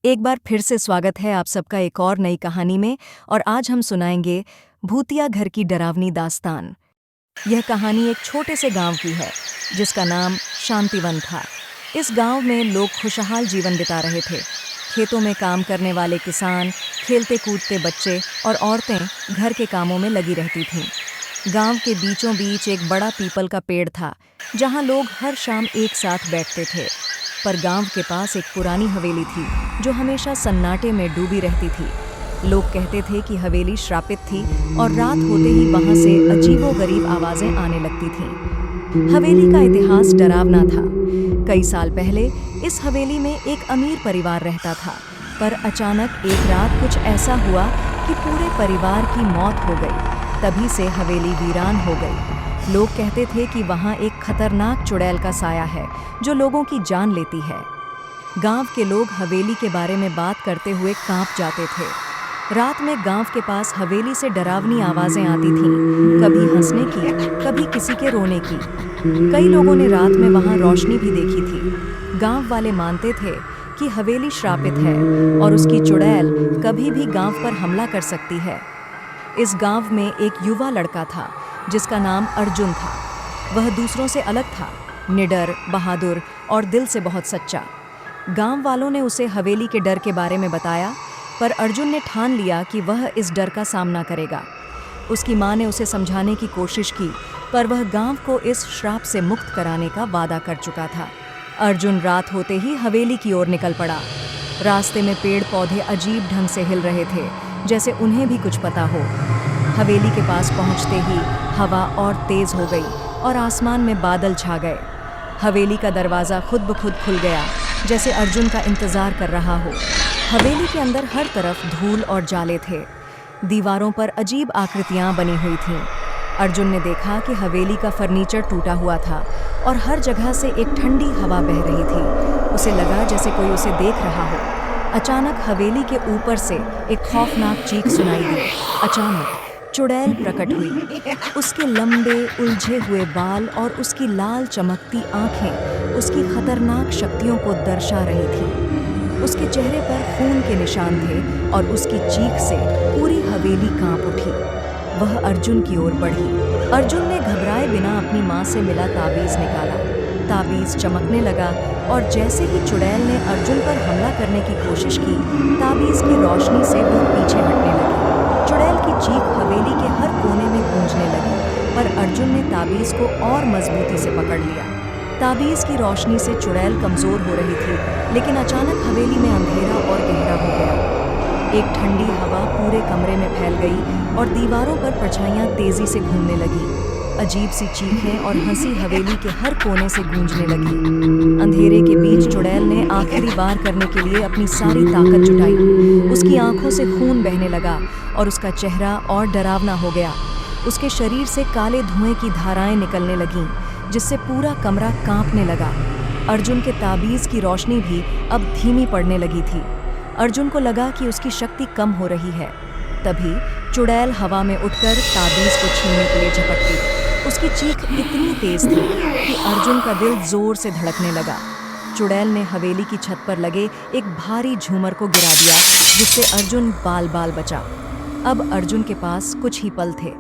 एक बार फिर से स्वागत है आप सबका एक और नई कहानी में। और आज हम सुनाएंगे भूतिया घर की डरावनी दास्तान। यह कहानी एक छोटे से गांव की है जिसका नाम शांतिवन था। इस गांव में लोग खुशहाल जीवन बिता रहे थे। खेतों में काम करने वाले किसान, खेलते कूदते बच्चे और औरतें घर के कामों में लगी रहती थीं। गांव के बीचों बीच एक बड़ा पीपल का पेड़ था जहां लोग हर शाम एक साथ बैठते थे। पर गांव के पास एक पुरानी हवेली थी जो हमेशा सन्नाटे में डूबी रहती थी। लोग कहते थे कि हवेली श्रापित थी और रात होते ही वहां से अजीबोगरीब आवाजें आने लगती थीं। हवेली का इतिहास डरावना था। कई साल पहले इस हवेली में एक अमीर परिवार रहता था, पर अचानक एक रात कुछ ऐसा हुआ कि पूरे परिवार की मौत हो गई। तभी से हवेली वीरान हो गई। लोग कहते थे कि वहां एक खतरनाक चुड़ैल का साया है जो लोगों की जान लेती है। गांव के लोग हवेली के बारे में बात करते हुए कांप जाते थे। रात में गांव के पास हवेली से डरावनी आवाजें आती थीं, कभी हंसने की, कभी किसी के रोने की। कई लोगों ने रात में वहां रोशनी भी देखी थी। गांव वाले मानते थे कि हवेली श्रापित है और उसकी चुड़ैल कभी भी गांव पर हमला कर सकती है। इस गांव में एक युवा लड़का था जिसका नाम अर्जुन था। वह दूसरों से अलग था, निडर, बहादुर और दिल से बहुत सच्चा। गांव वालों ने उसे हवेली के डर के बारे में बताया, पर अर्जुन ने ठान लिया कि वह इस डर का सामना करेगा। उसकी मां ने उसे समझाने की कोशिश की, पर वह गांव को इस श्राप से मुक्त कराने का वादा कर चुका था। अर्जुन रात होते ही हवेली की ओर निकल पड़ा। रास्ते में पेड़ पौधे अजीब ढंग से हिल रहे थे, जैसे उन्हें भी कुछ पता हो। हवेली के पास पहुंचते ही हवा और तेज हो गई और आसमान में बादल छा गए। हवेली का दरवाज़ा खुद ब खुद खुल गया, जैसे अर्जुन का इंतज़ार कर रहा हो। हवेली के अंदर हर तरफ धूल और जाले थे। दीवारों पर अजीब आकृतियां बनी हुई थीं। अर्जुन ने देखा कि हवेली का फर्नीचर टूटा हुआ था और हर जगह से एक ठंडी हवा बह रही थी। उसे लगा जैसे कोई उसे देख रहा हो। अचानक हवेली के ऊपर से एक खौफनाक चीख सुनाई दी। अचानक चुड़ैल प्रकट हुई। उसके लंबे उलझे हुए बाल और उसकी लाल चमकती आंखें उसकी खतरनाक शक्तियों को दर्शा रही थीं। उसके चेहरे पर खून के निशान थे और उसकी चीख से पूरी हवेली कांप उठी। वह अर्जुन की ओर बढ़ी। अर्जुन ने घबराए बिना अपनी मां से मिला ताबीज निकाला। ताबीज चमकने लगा और जैसे ही चुड़ैल ने अर्जुन पर हमला करने की कोशिश की, ताबीज की रोशनी से वह पीछे हटने लगी। चुड़ैल की चीख हवेली के हर कोने में गूंजने लगी, पर अर्जुन ने ताबीज को और मजबूती से पकड़ लिया। ताबीज की रोशनी से चुड़ैल कमजोर हो रही थी, लेकिन अचानक हवेली में अंधेरा और गहरा हो गया। एक ठंडी हवा पूरे कमरे में फैल गई और दीवारों पर परछाइयां तेजी से घूमने लगी। अजीब सी चीखें और हंसी हवेली के हर कोने से गूंजने लगी। अंधेरे के बीच चुड़ैल ने आखिरी बार करने के लिए अपनी सारी ताकत जुटाई। उसकी आंखों से खून बहने लगा और उसका चेहरा और डरावना हो गया। उसके शरीर से काले धुएं की धाराएं निकलने लगीं, जिससे पूरा कमरा कांपने लगा। अर्जुन के ताबीज की रोशनी भी अब धीमी पड़ने लगी थी। अर्जुन को लगा कि उसकी शक्ति कम हो रही है। तभी चुड़ैल हवा में उठकर ताबीज को छीनने के लिए झपटी। उसकी चीख इतनी तेज थी कि अर्जुन का दिल जोर से धड़कने लगा। चुड़ैल ने हवेली की छत पर लगे एक भारी झूमर को गिरा दिया, जिससे अर्जुन बाल बाल बचा। अब अर्जुन के पास कुछ ही पल थे।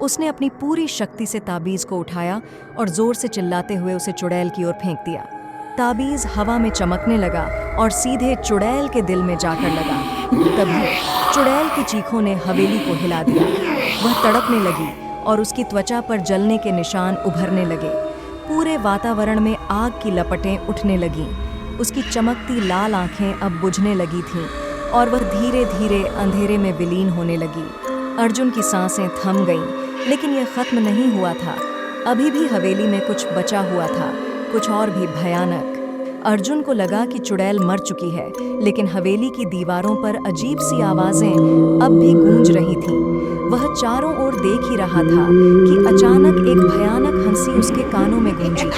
उसने अपनी पूरी शक्ति से ताबीज को उठाया और जोर से चिल्लाते हुए उसे चुड़ैल की ओर फेंक दिया। ताबीज हवा में चमकने लगा और सीधे चुड़ैल के दिल में जाकर लगा। तभी चुड़ैल की चीखों ने हवेली को हिला दिया। वह तड़पने लगी और उसकी त्वचा पर जलने के निशान उभरने लगे। पूरे वातावरण में आग की लपटें उठने लगीं। उसकी चमकती लाल आंखें अब बुझने लगी थीं और वह धीरे धीरे अंधेरे में विलीन होने लगी। अर्जुन की सांसें थम गईं, लेकिन यह खत्म नहीं हुआ था। अभी भी हवेली में कुछ बचा हुआ था, कुछ और भी भयानक। अर्जुन को लगा कि चुड़ैल मर चुकी है, लेकिन हवेली की दीवारों पर अजीब सी आवाजें अब भी गूंज रही थीं। वह चारों ओर देख ही रहा था कि अचानक एक भयानक हंसी उसके कानों में गूंजी।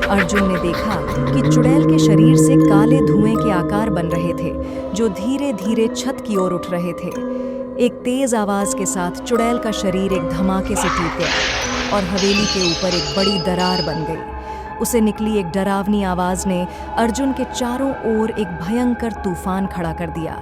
अर्जुन ने देखा कि चुड़ैल के शरीर से काले धुएं के आकार बन रहे थे, जो धीरे धीरे छत की ओर उठ रहे थे। एक तेज आवाज के साथ चुड़ैल का शरीर एक धमाके से टूट गया और हवेली के ऊपर एक बड़ी दरार बन गई। उसे निकली एक डरावनी आवाज ने अर्जुन के चारों ओर एक भयंकर तूफान खड़ा कर दिया।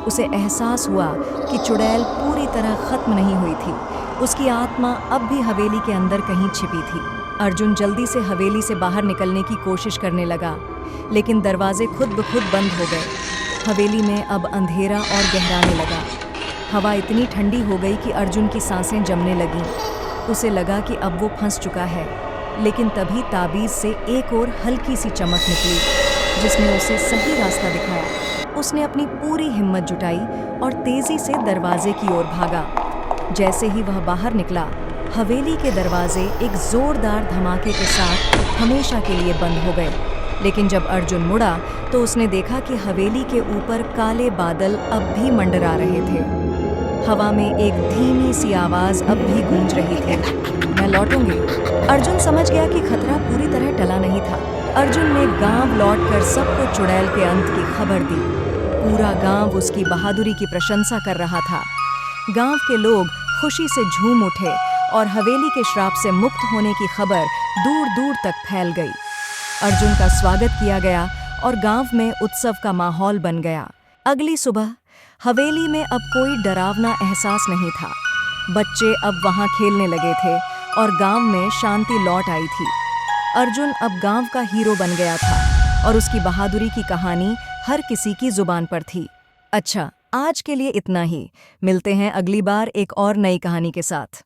उसे एहसास हुआ कि चुड़ैल पूरी तरह खत्म नहीं हुई थी। उसकी आत्मा अब भी हवेली के अंदर कहीं छिपी थी। अर्जुन जल्दी से हवेली से बाहर निकलने की कोशिश करने लगा, लेकिन दरवाजे खुद ब खुद बंद हो गए। हवेली में अब अंधेरा और गहराने लगा। हवा इतनी ठंडी हो गई कि अर्जुन की सांसें जमने लगीं। उसे लगा कि अब वो फंस चुका है, लेकिन तभी ताबीज से एक और हल्की सी चमक निकली, जिसने उसे सही रास्ता दिखाया। उसने अपनी पूरी हिम्मत जुटाई और तेजी से दरवाजे की ओर भागा। जैसे ही वह बाहर निकला, हवेली के दरवाजे एक जोरदार धमाके के साथ हमेशा के लिए बंद हो गए। लेकिन जब अर्जुन मुड़ा तो उसने देखा कि हवेली के ऊपर काले बादल अब भी मंडरा रहे थे। हवा में एक धीमी सी आवाज अब भी गूंज रही थी, मैं लौटूंगी। अर्जुन समझ गया कि खतरा पूरी तरह टला नहीं था। अर्जुन ने गांव लौटकर सबको चुड़ैल के अंत की खबर दी। पूरा गांव उसकी बहादुरी की प्रशंसा कर रहा था। गांव के लोग खुशी से झूम उठे और हवेली के श्राप से मुक्त होने की खबर दूर दूर तक फैल गई। अर्जुन का स्वागत किया गया और गांव में उत्सव का माहौल बन गया। अगली सुबह हवेली में अब कोई डरावना एहसास नहीं था। बच्चे अब वहां खेलने लगे थे और गांव में शांति लौट आई थी। अर्जुन अब गांव का हीरो बन गया था और उसकी बहादुरी की कहानी हर किसी की जुबान पर थी। अच्छा, आज के लिए इतना ही। मिलते हैं अगली बार एक और नई कहानी के साथ।